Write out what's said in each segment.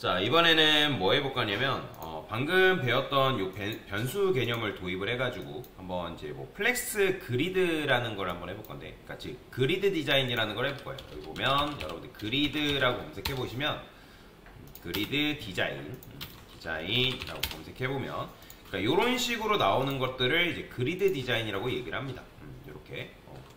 자, 이번에는 뭐 해볼 거냐면 방금 배웠던 요 변수 개념을 도입을 해가지고 한번 이제 뭐 플렉스 그리드라는 걸 한번 해볼 건데, 그러니까 즉 그리드 디자인이라는 걸 해볼 거예요. 여기 보면 여러분들 그리드라고 검색해 보시면 그리드 디자인이라고 검색해 보면, 그러니까 이런 식으로 나오는 것들을 이제 그리드 디자인이라고 얘기를 합니다. 이렇게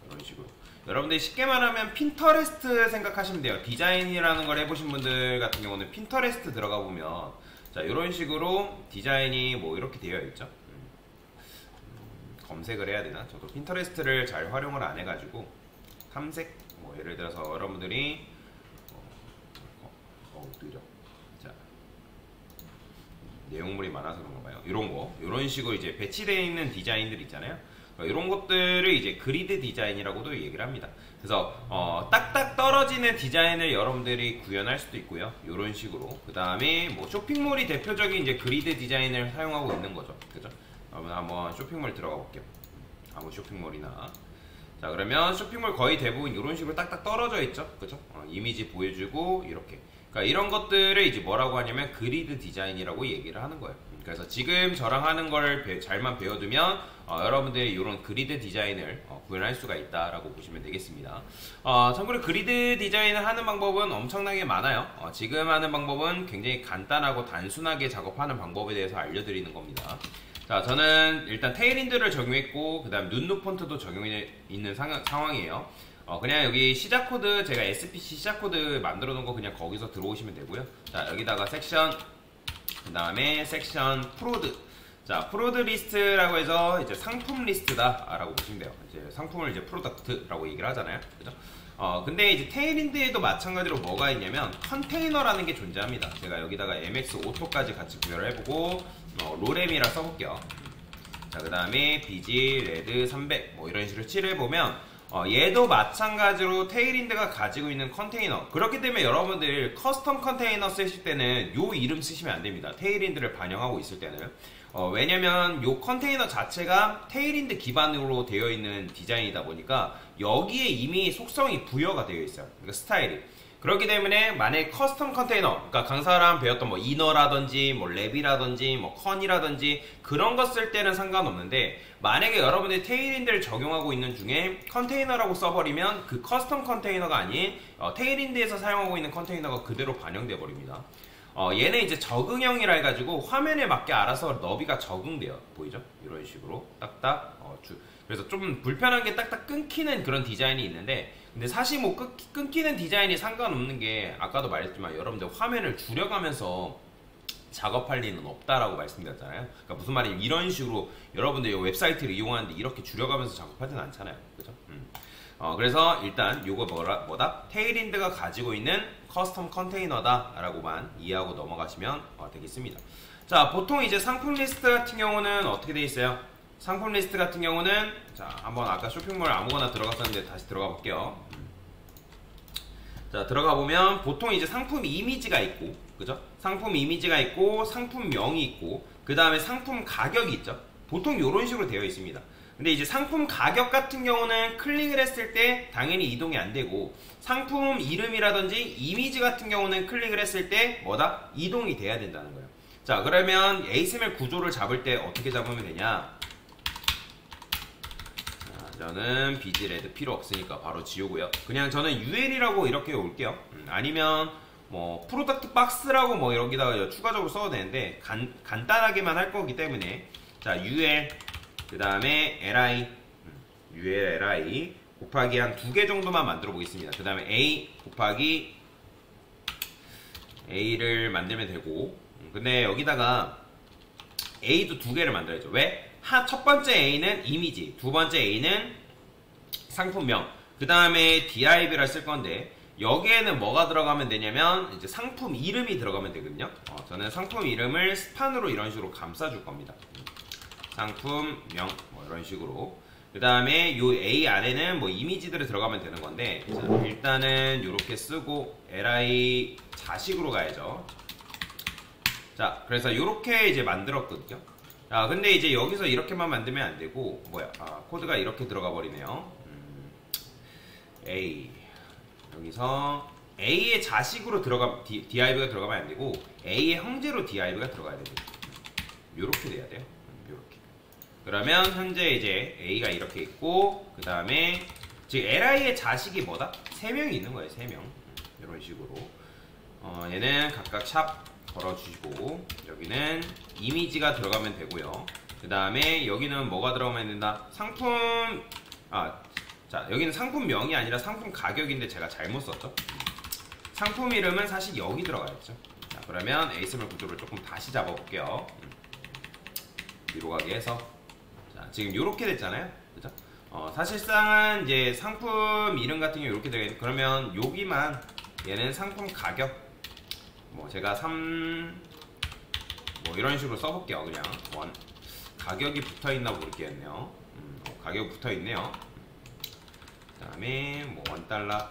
이런 식으로. 여러분들이 쉽게 말하면 핀터레스트 생각하시면 돼요. 디자인이라는 걸 해보신 분들 같은 경우는 핀터레스트 들어가 보면 자, 이런 식으로 디자인이 뭐 이렇게 되어 있죠. 검색을 해야 되나? 저도 핀터레스트를 잘 활용을 안 해가지고 탐색, 뭐 예를 들어서 여러분들이 느려. 자, 내용물이 많아서 그런가 봐요. 이런 거, 이런 식으로 이제 배치되어 있는 디자인들 있잖아요. 이런 것들을 이제 그리드 디자인이라고도 얘기를 합니다. 그래서 딱딱 떨어지는 디자인을 여러분들이 구현할 수도 있고요. 이런 식으로. 그 다음에 뭐 쇼핑몰이 대표적인 이제 그리드 디자인을 사용하고 있는 거죠. 그죠? 그러면 한번 쇼핑몰 들어가 볼게요. 아무 쇼핑몰이나. 자, 그러면 쇼핑몰 거의 대부분 이런 식으로 딱딱 떨어져 있죠. 그죠? 이미지 보여주고 이렇게. 그러니까 이런 것들을 이제 뭐라고 하냐면 그리드 디자인이라고 얘기를 하는 거예요. 그래서 지금 저랑 하는 걸 잘만 배워두면 여러분들이 이런 그리드 디자인을 구현할 수가 있다라고 보시면 되겠습니다. 참고로 그리드 디자인을 하는 방법은 엄청나게 많아요. 지금 하는 방법은 굉장히 간단하고 단순하게 작업하는 방법에 대해서 알려드리는 겁니다. 자, 저는 일단 테일인드를 적용했고 그 다음 눈누 폰트도 적용해 있는 상황이에요. 그냥 여기 시작 코드, 제가 SPC 시작 코드 만들어 놓은 거 그냥 거기서 들어오시면 되고요. 자, 여기다가 섹션, 그 다음에 섹션 프로드. 자, 프로드 리스트라고 해서 이제 상품 리스트다 라고 보시면 돼요. 이제 상품을 이제 프로덕트라고 얘기를 하잖아요. 그죠? 근데 이제 테일인드에도 마찬가지로 뭐가 있냐면 컨테이너라는 게 존재합니다. 제가 여기다가 MX 오토까지 같이 구별을 해보고 로렘이라 써볼게요. 자, 그 다음에 BG 레드 300 뭐 이런 식으로 칠해보면 얘도 마찬가지로 테일인드가 가지고 있는 컨테이너. 그렇기 때문에 여러분들 커스텀 컨테이너 쓰실 때는 요 이름 쓰시면 안 됩니다. 테일인드를 반영하고 있을 때는. 왜냐면 요 컨테이너 자체가 테일인드 기반으로 되어 있는 디자인이다 보니까 여기에 이미 속성이 부여가 되어 있어요. 그러니까 스타일이. 그렇기 때문에 만약에 커스텀 컨테이너, 그러니까 강사랑 배웠던 뭐 이너라든지 뭐 랩이라든지 뭐 컨이라든지 그런 거 쓸 때는 상관없는데, 만약에 여러분들이 테일인드를 적용하고 있는 중에 컨테이너라고 써버리면 그 커스텀 컨테이너가 아닌 테일인드에서 사용하고 있는 컨테이너가 그대로 반영돼 버립니다. 얘는 이제 적응형이라 해가지고 화면에 맞게 알아서 너비가 적응돼요. 보이죠? 이런 식으로 딱딱 그래서 좀 불편한 게 딱딱 끊기는 그런 디자인이 있는데, 근데 사실 뭐 끊기는 디자인이 상관없는 게 아까도 말했지만 여러분들 화면을 줄여가면서 작업할 리는 없다라고 말씀드렸잖아요. 그러니까 무슨 말이냐면 이런 식으로 여러분들 이 웹사이트를 이용하는데 이렇게 줄여가면서 작업하지는 않잖아요. 그죠? 그래서 일단 요거 뭐다? 테일인드가 가지고 있는 커스텀 컨테이너다 라고만 이해하고 넘어가시면 되겠습니다. 자, 보통 이제 상품 리스트 같은 경우는 어떻게 돼 있어요? 상품 리스트 같은 경우는 자, 한번 아까 쇼핑몰 아무거나 들어갔었는데 다시 들어가 볼게요. 자, 들어가 보면 보통 이제 상품 이미지가 있고, 그죠? 상품 이미지가 있고 상품명이 있고 그 다음에 상품 가격이 있죠. 보통 이런 식으로 되어 있습니다. 근데 이제 상품 가격 같은 경우는 클릭을 했을 때 당연히 이동이 안 되고, 상품 이름이라든지 이미지 같은 경우는 클릭을 했을 때 뭐다? 이동이 돼야 된다는 거예요. 자, 그러면 ASMR 구조를 잡을 때 어떻게 잡으면 되냐? 자, 저는 BG 레드 필요 없으니까 바로 지우고요. 그냥 저는 UL이라고 이렇게 올게요. 아니면 뭐 프로덕트 박스라고 뭐 여기다가 추가적으로 써도 되는데 간단하게만 할 거기 때문에 자, UL 그 다음에 li UL li 곱하기 한 2개 정도만 만들어 보겠습니다. 그 다음에 a 곱하기 a를 만들면 되고, 근데 여기다가 a도 2개를 만들어야죠. 왜? 첫 번째 a는 이미지, 두 번째 a는 상품명, 그 다음에 div를 쓸 건데 여기에는 뭐가 들어가면 되냐면 이제 상품 이름이 들어가면 되거든요. 저는 상품 이름을 스판으로 이런 식으로 감싸줄 겁니다. 상품명 뭐 이런 식으로. 그 다음에 요 A 안에는 뭐 이미지들이 들어가면 되는 건데, 자, 일단은 이렇게 쓰고 li 자식으로 가야죠. 자, 그래서 이렇게 이제 만들었거든요. 자, 근데 이제 여기서 이렇게만 만들면 안 되고 코드가 이렇게 들어가 버리네요. A 여기서 A의 자식으로 div가 들어가면 안 되고 A의 형제로 div가 들어가야 됩니다. 요렇게 돼야 돼요. 요렇게. 그러면 현재 이제 A가 이렇게 있고 그 다음에 지금 Li의 자식이 뭐다? 3명이 있는 거예요. 3명. 이런 식으로. 얘는 각각 샵 걸어주시고 여기는 이미지가 들어가면 되고요. 그 다음에 여기는 뭐가 들어가면 된다? 상품 자 여기는 상품명이 아니라 상품 가격인데 제가 잘못 썼죠. 상품 이름은 사실 여기 들어가야죠. 자 그러면 ASMR 구조를 조금 다시 잡아볼게요. 뒤로 가게 해서 자 지금 이렇게 됐잖아요. 그죠? 사실상은 이제 상품 이름 같은 경우 이렇게 되겠네. 그러면 여기만 얘는 상품 가격 뭐 제가 뭐 이런 식으로 써볼게요. 그냥 가격이 붙어있나 모르겠네요. 가격 붙어있네요. 그 다음에 뭐 $1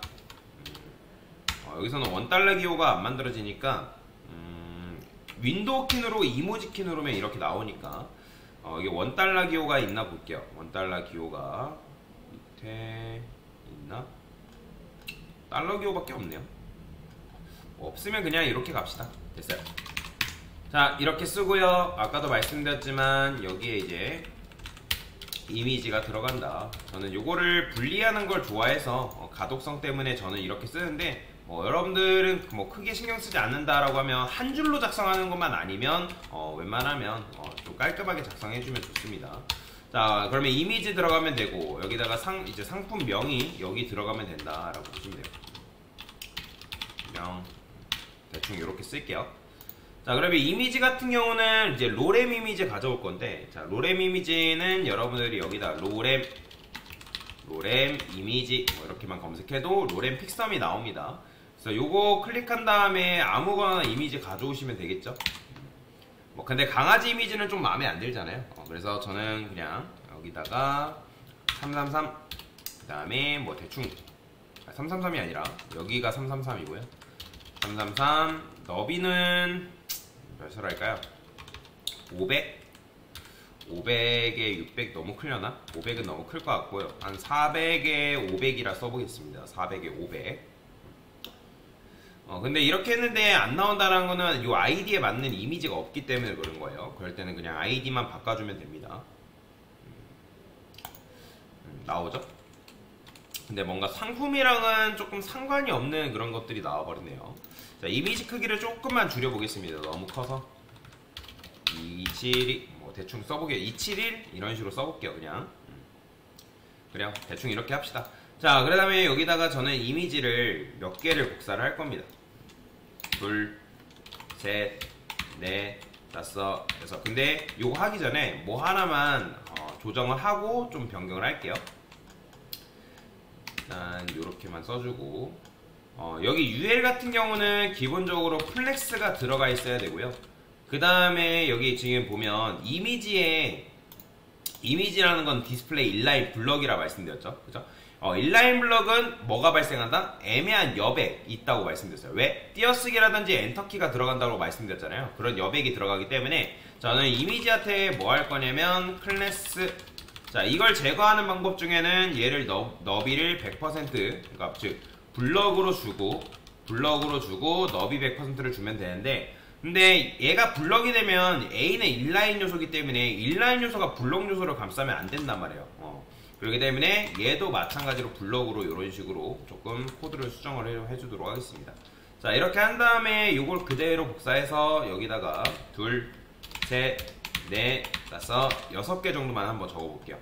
여기서는 $1 기호가 안 만들어지니까 윈도우 키 누르고 이모지 키 누르면 이렇게 나오니까 이게 $1 기호가 있나 볼게요. $1 기호가 밑에 있나? 달러 기호밖에 없네요. 없으면 그냥 이렇게 갑시다. 됐어요. 자 이렇게 쓰고요. 아까도 말씀드렸지만 여기에 이제 이미지가 들어간다. 저는 요거를 분리하는 걸 좋아해서 가독성 때문에 저는 이렇게 쓰는데 여러분들은 뭐 크게 신경 쓰지 않는다라고 하면 한 줄로 작성하는 것만 아니면 웬만하면 좀 깔끔하게 작성해주면 좋습니다. 자 그러면 이미지 들어가면 되고 여기다가 이제 상품명이 여기 들어가면 된다라고 보시면 돼요. 명 대충 이렇게 쓸게요. 자 그러면 이미지 같은 경우는 이제 로렘 이미지 가져올 건데 자 로렘 이미지는 여러분들이 여기다 로렘 이미지 뭐 이렇게만 검색해도 로렘 픽섬이 나옵니다. 그래서 요거 클릭한 다음에 아무거나 이미지 가져오시면 되겠죠. 뭐 근데 강아지 이미지는 좀 마음에 안 들잖아요. 그래서 저는 그냥 여기다가 333 그 다음에 뭐 대충 333이 아니라 여기가 333이고요 333 너비는 몇으로 할까요? 500? 500에 600 너무 크려나? 500은 너무 클 것 같고요. 한 400에 500이라 써보겠습니다. 400에 500. 근데 이렇게 했는데 안 나온다는 거는 이 아이디에 맞는 이미지가 없기 때문에 그런 거예요. 그럴 때는 그냥 아이디만 바꿔주면 됩니다. 나오죠? 근데 뭔가 상품이랑은 조금 상관이 없는 그런 것들이 나와버리네요. 자, 이미지 크기를 조금만 줄여보겠습니다. 너무 커서 272 뭐 대충 써보게요. 271 이런 식으로 써볼게요. 그냥 대충 이렇게 합시다. 자, 그 다음에 여기다가 저는 이미지를 몇 개를 복사를 할 겁니다. 둘, 셋, 넷, 다섯, 여섯. 근데 요거 하기 전에 뭐 하나만 조정을 하고 좀 변경을 할게요. 일단 요렇게만 써주고 여기 UL 같은 경우는 기본적으로 플렉스가 들어가 있어야 되고요. 그 다음에 여기 지금 보면 이미지라는 건 디스플레이 인라인 블럭이라 말씀드렸죠. 그죠? 인라인 블럭은 뭐가 발생한다? 애매한 여백이 있다고 말씀드렸어요. 왜? 띄어쓰기라든지 엔터키가 들어간다고 말씀드렸잖아요. 그런 여백이 들어가기 때문에 저는 이미지한테 뭐 할 거냐면 클래스 자 이걸 제거하는 방법 중에는 얘를 너비를 100% 그러니까 즉 블럭으로 주고 너비 100%를 주면 되는데 근데 얘가 블럭이 되면 A는 인라인 요소이기 때문에 인라인 요소가 블럭 요소를 감싸면 안 된단 말이에요. 그렇기 때문에 얘도 마찬가지로 블럭으로 이런 식으로 조금 코드를 수정을 해주도록 하겠습니다. 자 이렇게 한 다음에 이걸 그대로 복사해서 여기다가 둘, 셋, 넷, 다섯, 6개 정도만 한번 적어볼게요.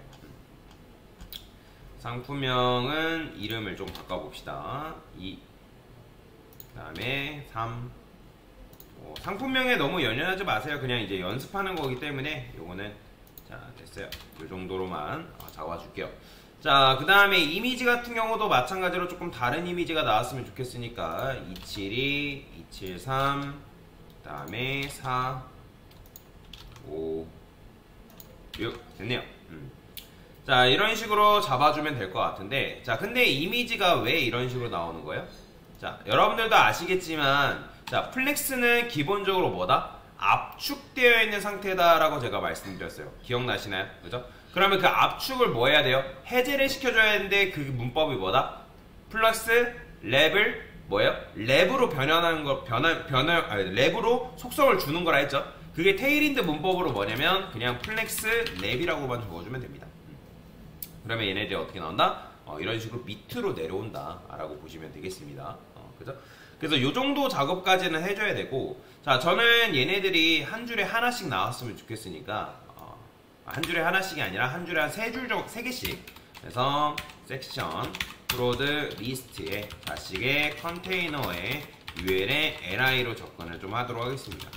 상품명은 이름을 좀 바꿔봅시다. 2, 그 다음에 3. 상품명에 너무 연연하지 마세요. 그냥 이제 연습하는 거기 때문에 요거는 자 됐어요. 요 정도로만 잡아줄게요. 자 그 다음에 이미지 같은 경우도 마찬가지로 조금 다른 이미지가 나왔으면 좋겠으니까 272, 273, 그 다음에 4, 5, 6 됐네요. 자 이런 식으로 잡아주면 될 것 같은데 자 근데 이미지가 왜 이런 식으로 나오는 거예요? 자 여러분들도 아시겠지만 자 플렉스는 기본적으로 뭐다? 압축되어 있는 상태다 라고 제가 말씀드렸어요. 기억나시나요? 그죠? 그러면 그 압축을 뭐 해야 돼요? 해제를 시켜줘야 되는데 그 문법이 뭐다? 플러스 레벨 뭐예요? 랩으로 변환하는 거, 랩으로 속성을 주는 거라 했죠? 그게 테일윈드 문법으로 뭐냐면 그냥 플렉스 랩이라고만 적어주면 됩니다. 그러면 얘네들이 어떻게 나온다? 이런 식으로 밑으로 내려온다 라고 보시면 되겠습니다. 그죠? 그래서 요 정도 작업까지는 해줘야 되고, 자, 저는 얘네들이 한 줄에 하나씩 나왔으면 좋겠으니까, 한 줄에 하나씩이 아니라 한 줄에 한 세 개씩. 그래서 섹션, 프로드, 리스트에 자식의 컨테이너에 UL에 li로 접근을 좀 하도록 하겠습니다.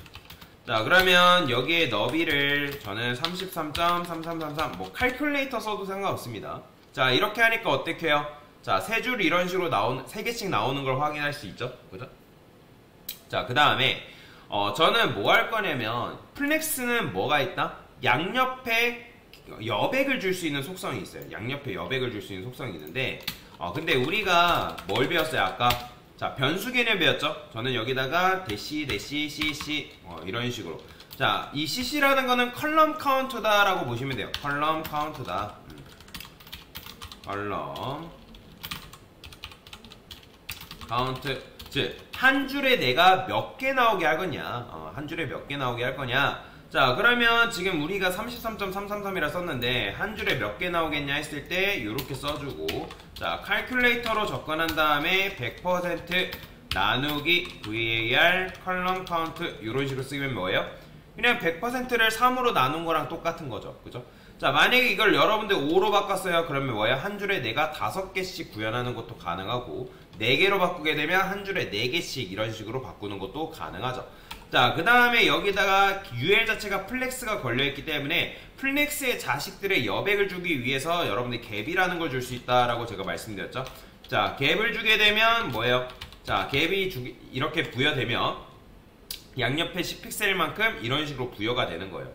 자, 그러면 여기에 너비를 저는 33.3333 뭐 칼큘레이터 써도 상관없습니다. 자, 이렇게 하니까 어떻게 해요? 자, 세 줄 이런 식으로 세 개씩 나오는 걸 확인할 수 있죠. 그죠? 자, 그 다음에 저는 뭐 할 거냐면 플렉스는 뭐가 있다? 양옆에 여백을 줄 수 있는 속성이 있어요. 양옆에 여백을 줄 수 있는 속성이 있는데 근데 우리가 뭘 배웠어요? 아까 자, 변수 개념 배웠죠? 저는 여기다가 대시, cc 이런 식으로. 자, 이 cc라는 거는 컬럼 카운트다 라고 보시면 돼요. 컬럼 카운트다. 컬럼 카운트. 즉, 한 줄에 내가 몇 개 나오게 할 거냐. 한 줄에 몇 개 나오게 할 거냐. 자, 그러면 지금 우리가 33.333이라 썼는데 한 줄에 몇 개 나오겠냐 했을 때 이렇게 써주고, 자, 칼큘레이터로 접근한 다음에 100% 나누기 var 컬럼 카운트 이런 식으로 쓰면 뭐예요? 그냥 100%를 3으로 나눈 거랑 똑같은 거죠. 그죠? 자, 만약에 이걸 여러분들 5로 바꿨어요. 그러면 뭐예요? 한 줄에 내가 5개씩 구현하는 것도 가능하고, 4개로 바꾸게 되면 한 줄에 4개씩 이런 식으로 바꾸는 것도 가능하죠. 자, 그 다음에 여기다가 UL 자체가 플렉스가 걸려있기 때문에 플렉스의 자식들의 여백을 주기 위해서 여러분들이 갭이라는 걸 줄 수 있다라고 제가 말씀드렸죠. 자, 갭을 주게 되면 뭐예요? 자, 갭이 이렇게 부여되면 양옆에 10픽셀만큼 이런 식으로 부여가 되는 거예요.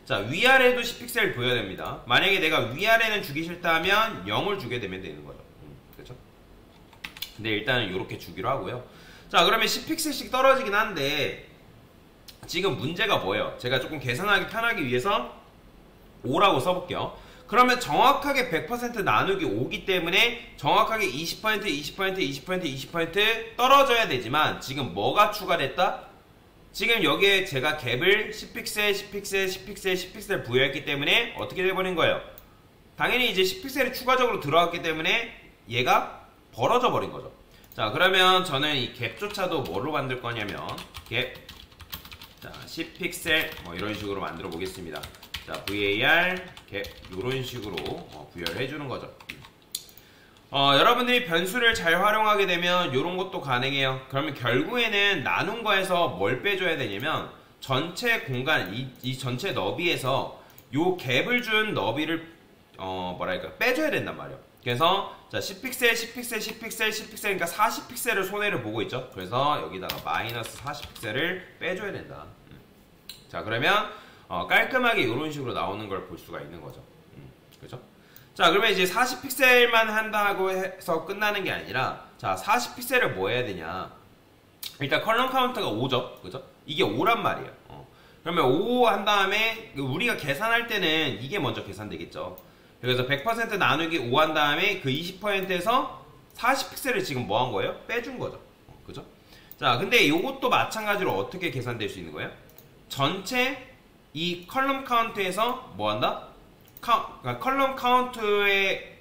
자, 위아래도 10픽셀 부여됩니다. 만약에 내가 위아래는 주기 싫다 하면 0을 주게 되면 되는 거죠. 그렇죠? 근데 일단은 이렇게 주기로 하고요. 자, 그러면 10픽셀씩 떨어지긴 한데 지금 문제가 뭐예요? 제가 조금 계산하기 편하기 위해서 5라고 써볼게요. 그러면 정확하게 100% 나누기 5기 때문에 정확하게 20%, 20%, 20%, 20% 떨어져야 되지만 지금 뭐가 추가됐다? 지금 여기에 제가 갭을 10픽셀, 10픽셀, 10픽셀, 10픽셀 부여했기 때문에 어떻게 돼버린 거예요? 당연히 이제 10픽셀이 추가적으로 들어갔기 때문에 얘가 벌어져 버린 거죠. 자, 그러면 저는 이 갭조차도 뭐로 만들 거냐면 갭, 자, 10픽셀 뭐 이런 식으로 만들어 보겠습니다. 자, var 갭 이런 식으로 부여를 해주는 거죠. 여러분들이 변수를 잘 활용하게 되면 이런 것도 가능해요. 그러면 결국에는 나눈 거에서 뭘 빼줘야 되냐면 전체 공간, 이 전체 너비에서 요 갭을 준 너비를 뭐랄까 빼줘야 된단 말이에요. 그래서 자, 10픽셀, 10픽셀, 10픽셀, 10픽셀, 그러니까 40픽셀을 손해를 보고 있죠. 그래서 여기다가 마이너스 40픽셀을 빼줘야 된다. 자, 그러면 깔끔하게 이런 식으로 나오는 걸 볼 수가 있는 거죠. 그죠? 자, 그러면 이제 40픽셀만 한다고 해서 끝나는 게 아니라, 자, 40픽셀을 뭐 해야 되냐. 일단 컬럼 카운트가 5죠. 그죠? 이게 5란 말이에요. 그러면 5 한 다음에, 우리가 계산할 때는 이게 먼저 계산되겠죠. 그래서 100% 나누기 5 한 다음에 그 20%에서 40픽셀을 지금 뭐 한 거예요? 빼준 거죠. 그죠? 자, 근데 이것도 마찬가지로 어떻게 계산될 수 있는 거예요? 전체 이 컬럼 카운트에서 뭐 한다? 그러니까 컬럼 카운트에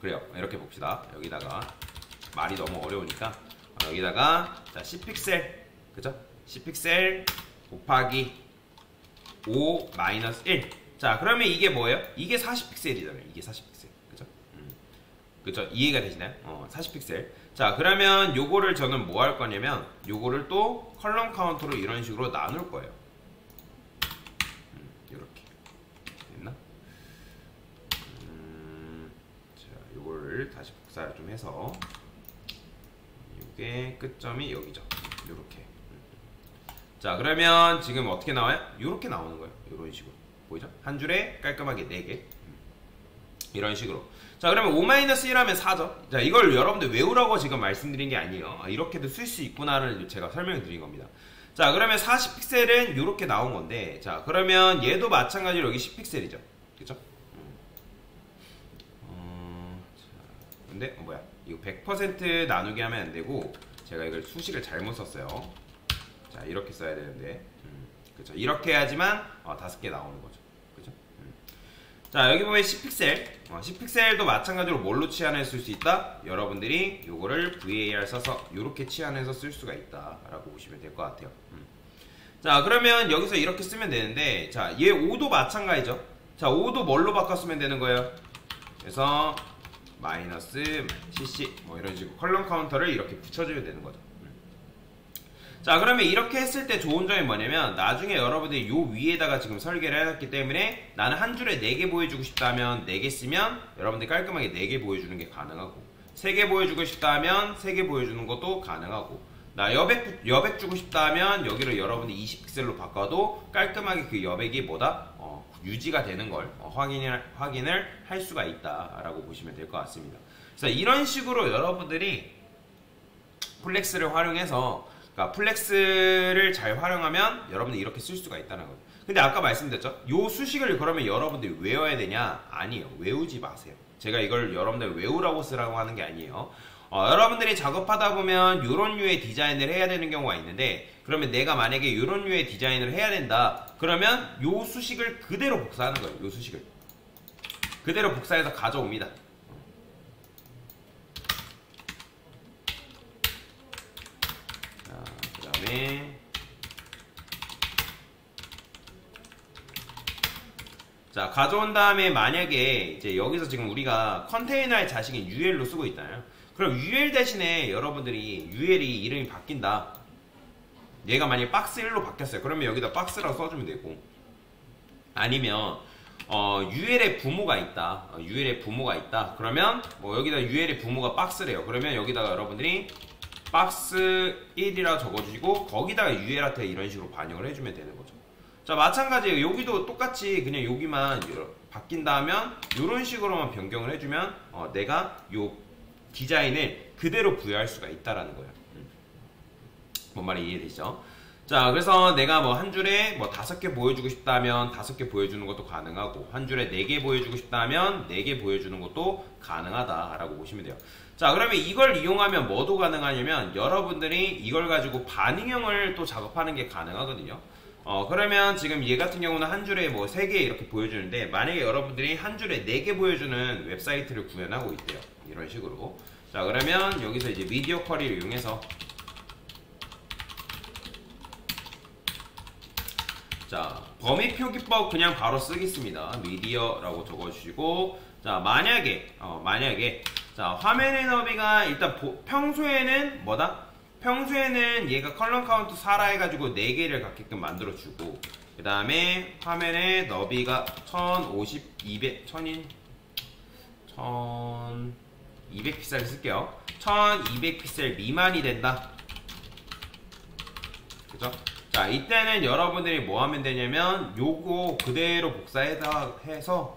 그래요. 이렇게 봅시다. 여기다가 말이 너무 어려우니까 여기다가 자, 10픽셀 그죠? 10픽셀 곱하기 5 마이너스 1. 자, 그러면 이게 뭐예요? 이게 40픽셀이잖아요. 이게 40픽셀. 그죠? 그죠? 이해가 되시나요? 40픽셀. 자, 그러면 요거를 저는 뭐 할 거냐면 요거를 또 컬럼 카운트로 이런 식으로 나눌 거예요. 요렇게. 됐나? 자, 요거를 다시 복사를 좀 해서 요게 끝점이 여기죠. 요렇게. 자, 그러면 지금 어떻게 나와요? 요렇게 나오는 거예요. 요런 식으로. 보이죠? 한 줄에 깔끔하게 4개. 이런 식으로. 자, 그러면 5-1 하면 4죠. 자, 이걸 여러분들 외우라고 지금 말씀드린 게 아니에요. 이렇게도 쓸 수 있구나를 제가 설명을 드린 겁니다. 자, 그러면 40픽셀은 이렇게 나온 건데, 자, 그러면 얘도 마찬가지로 여기 10픽셀이죠. 그쵸? 자, 근데, 뭐야? 이거 100% 나누기 하면 안 되고 제가 이걸 수식을 잘못 썼어요. 자, 이렇게 써야 되는데 그렇죠. 이렇게 해야지만 5개 나오는 거죠. 그죠? 자, 여기 보면 10픽셀 10픽셀도 마찬가지로 뭘로 치환했을 수 있다? 여러분들이 요거를 VAR 써서 이렇게 치환해서 쓸 수가 있다 라고 보시면 될 것 같아요. 자, 그러면 여기서 이렇게 쓰면 되는데, 자, 얘 5도 마찬가지죠. 자, 5도 뭘로 바꿨으면 되는 거예요? 그래서 마이너스 cc 뭐 이런 식으로 컬럼 카운터를 이렇게 붙여주면 되는 거죠. 자, 그러면 이렇게 했을 때 좋은 점이 뭐냐면 나중에 여러분들이 요 위에다가 지금 설계를 해놨기 때문에 나는 한 줄에 4개 보여주고 싶다면 4개 쓰면 여러분들이 깔끔하게 4개 보여주는 게 가능하고 3개 보여주고 싶다면 3개 보여주는 것도 가능하고 나 여백 주고 싶다면 여기를 여러분이 20픽셀로 바꿔도 깔끔하게 그 여백이 뭐다? 유지가 되는 걸 확인을 할 수가 있다라고 보시면 될 것 같습니다. 그래서 이런 식으로 여러분들이 플렉스를 활용해서 그러니까 플렉스를 잘 활용하면 여러분들이 이렇게 쓸 수가 있다는 거예요. 근데 아까 말씀드렸죠? 요 수식을 그러면 여러분들이 외워야 되냐? 아니에요. 외우지 마세요. 제가 이걸 여러분들 외우라고 쓰라고 하는 게 아니에요. 여러분들이 작업하다 보면 이런 류의 디자인을 해야 되는 경우가 있는데 그러면 내가 만약에 이런 류의 디자인을 해야 된다 그러면 요 수식을 그대로 복사하는 거예요. 요 수식을 그대로 복사해서 가져옵니다. 자, 그 다음에 자, 가져온 다음에 만약에 이제 여기서 지금 우리가 컨테이너의 자식인 UL로 쓰고 있잖아요. 그럼 UL 대신에 여러분들이 UL이 이름이 바뀐다. 얘가 만약에 박스 1로 바뀌었어요. 그러면 여기다 박스라고 써주면 되고 아니면 UL의 부모가 있다. UL의 부모가 있다. 그러면 뭐 여기다 UL의 부모가 박스래요. 그러면 여기다가 여러분들이 박스 1이라고 적어주시고 거기다가 UL한테 이런 식으로 반영을 해주면 되는 거죠. 자, 마찬가지예요. 여기도 똑같이 그냥 여기만 바뀐다면 이런 식으로만 변경을 해주면 내가 요 디자인을 그대로 부여할 수가 있다라는 거예요. 뭔 말이 이해되시죠? 자, 그래서 내가 뭐 한 줄에 뭐 5개 보여주고 싶다면 5개 보여주는 것도 가능하고 한 줄에 4개 보여주고 싶다면 4개 보여주는 것도 가능하다라고 보시면 돼요. 자, 그러면 이걸 이용하면 뭐도 가능하냐면 여러분들이 이걸 가지고 반응형을 또 작업하는 게 가능하거든요. 그러면 지금 얘 같은 경우는 한 줄에 뭐 3개 이렇게 보여주는데 만약에 여러분들이 한 줄에 4개 보여주는 웹사이트를 구현하고 있대요. 이런 식으로. 자, 그러면 여기서 이제 미디어 쿼리를 이용해서 자, 범위 표기법 그냥 바로 쓰겠습니다. 미디어라고 적어주시고 자, 만약에 자, 화면의 너비가 일단 평소에는 뭐다? 평소에는 얘가 컬럼 카운트 4라 해가지고 4개를 갖게끔 만들어주고 그 다음에 화면의 너비가 1050, 200, 1200픽셀 쓸게요. 1200픽셀 미만이 된다. 그죠? 자, 이때는 여러분들이 뭐 하면 되냐면 요거 그대로 복사해서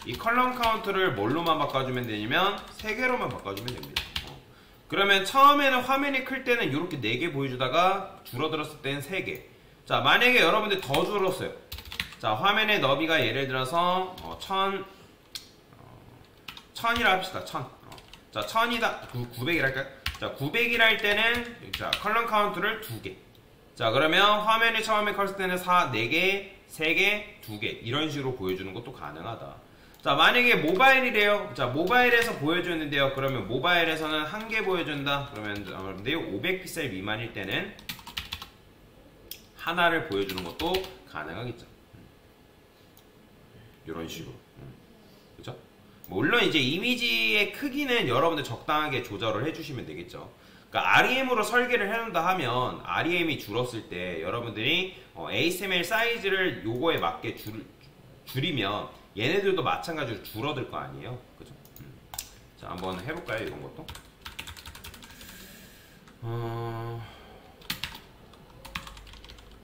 이 컬럼 카운트를 뭘로만 바꿔주면 되냐면 3개로만 바꿔주면 됩니다. 그러면 처음에는 화면이 클 때는 이렇게 4개 보여주다가 줄어들었을 때는 3개. 자, 만약에 여러분들 더 줄었어요. 자, 화면의 너비가 예를 들어서 1000이라 합시다. 1000. 자, 1000이다. 900이라 할까요? 자, 900이라 할 때는 자, 컬럼 카운트를 2개. 자, 그러면 화면이 처음에 컸을 때는 4개, 3개, 2개 이런 식으로 보여주는 것도 가능하다. 자, 만약에 모바일이래요. 자, 모바일에서 보여주는데요. 그러면 모바일에서는 1개 보여준다. 그러면 여러분들이 500픽셀 미만일 때는 하나를 보여주는 것도 가능하겠죠. 이런 식으로. 그죠? 물론 이제 이미지의 크기는 여러분들 적당하게 조절을 해주시면 되겠죠. 그러니까 REM으로 설계를 해놓는다 하면 REM이 줄었을 때 여러분들이 ASML 사이즈를 요거에 맞게 줄이면 얘네들도 마찬가지로 줄어들 거 아니에요. 그죠? 자, 한번 해볼까요? 이런 것도.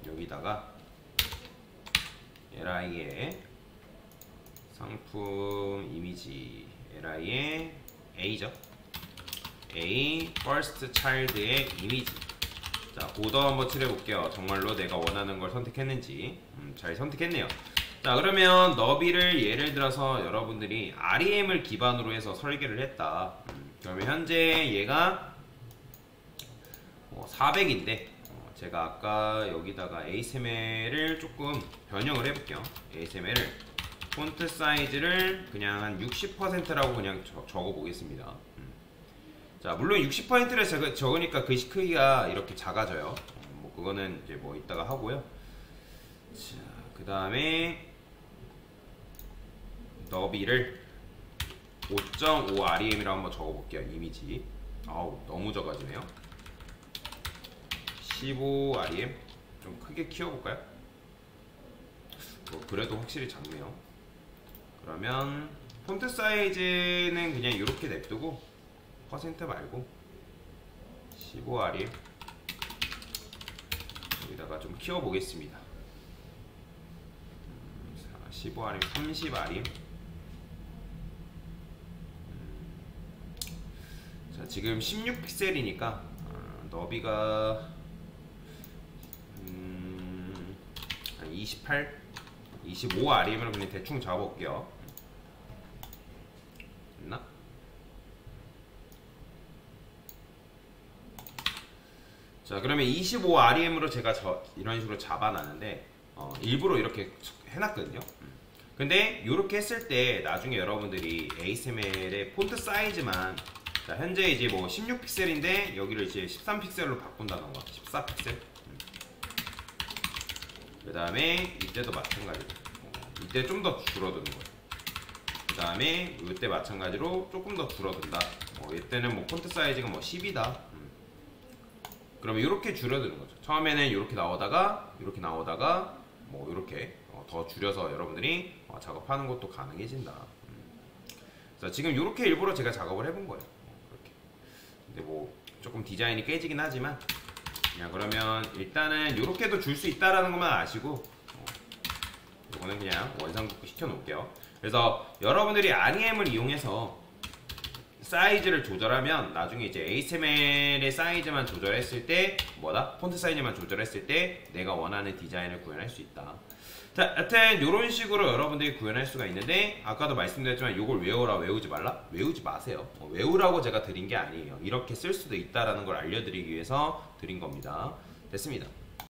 여기다가 LI의 상품 이미지 LI의 A죠. A first child의 이미지. 자, 보더 한번 칠해볼게요. 정말로 내가 원하는 걸 선택했는지. 잘 선택했네요. 자, 그러면 너비를 예를 들어서 여러분들이 REM을 기반으로 해서 설계를 했다. 그러면 현재 얘가 400인데 제가 아까 여기다가 ASML을 조금 변형을 해볼게요. ASML을 폰트 사이즈를 그냥 한 60%라고 그냥 적어보겠습니다. 자, 물론 60%를 적으니까 글씨 크기가 이렇게 작아져요. 뭐 그거는 이제 뭐 이따가 하고요. 자, 그 다음에 너비를 5.5rem이라고 한번 적어볼게요. 이미지. 아우, 너무 적어지네요. 15rem 좀 크게 키워볼까요? 그래도 확실히 작네요. 그러면 폰트 사이즈는 그냥 이렇게 냅두고 퍼센트 말고 15rem 여기다가 좀 키워보겠습니다. 15rem, 30rem. 자, 지금 16픽셀이니까 너비가 한 28, 25rm으로 그냥 대충 잡아볼게요. 됐나? 자, 그러면 25rm으로 제가 이런 식으로 잡아놨는데 일부러 이렇게 해놨거든요. 근데 이렇게 했을 때 나중에 여러분들이 ASML의 폰트 사이즈만, 자, 현재 이제 뭐 16픽셀인데 여기를 이제 13픽셀로 바꾼다던가 14픽셀. 그 다음에 이때도 마찬가지로 이때 좀 더 줄어드는 거예요. 그 다음에 이때 마찬가지로 조금 더 줄어든다. 이때는 뭐 폰트 사이즈가 뭐 10이다. 그러면 이렇게 줄어드는 거죠. 처음에는 이렇게 나오다가 뭐 이렇게 더 줄여서 여러분들이 작업하는 것도 가능해진다. 그래서 지금 이렇게 일부러 제가 작업을 해본 거예요. 그렇게. 근데 뭐 조금 디자인이 깨지긴 하지만 그냥 그러면 일단은 이렇게도 줄 수 있다라는 것만 아시고 이거는 그냥 원상복구 시켜 놓을게요. 그래서 여러분들이 REM을 이용해서 사이즈를 조절하면 나중에 이제 ASML의 사이즈만 조절했을 때 폰트 사이즈만 조절했을 때 내가 원하는 디자인을 구현할 수 있다. 자, 여튼 이런 식으로 여러분들이 구현할 수가 있는데 아까도 말씀드렸지만 이걸 외우라, 외우지 말라? 외우지 마세요. 외우라고 제가 드린 게 아니에요. 이렇게 쓸 수도 있다라는 걸 알려드리기 위해서 드린 겁니다. 됐습니다.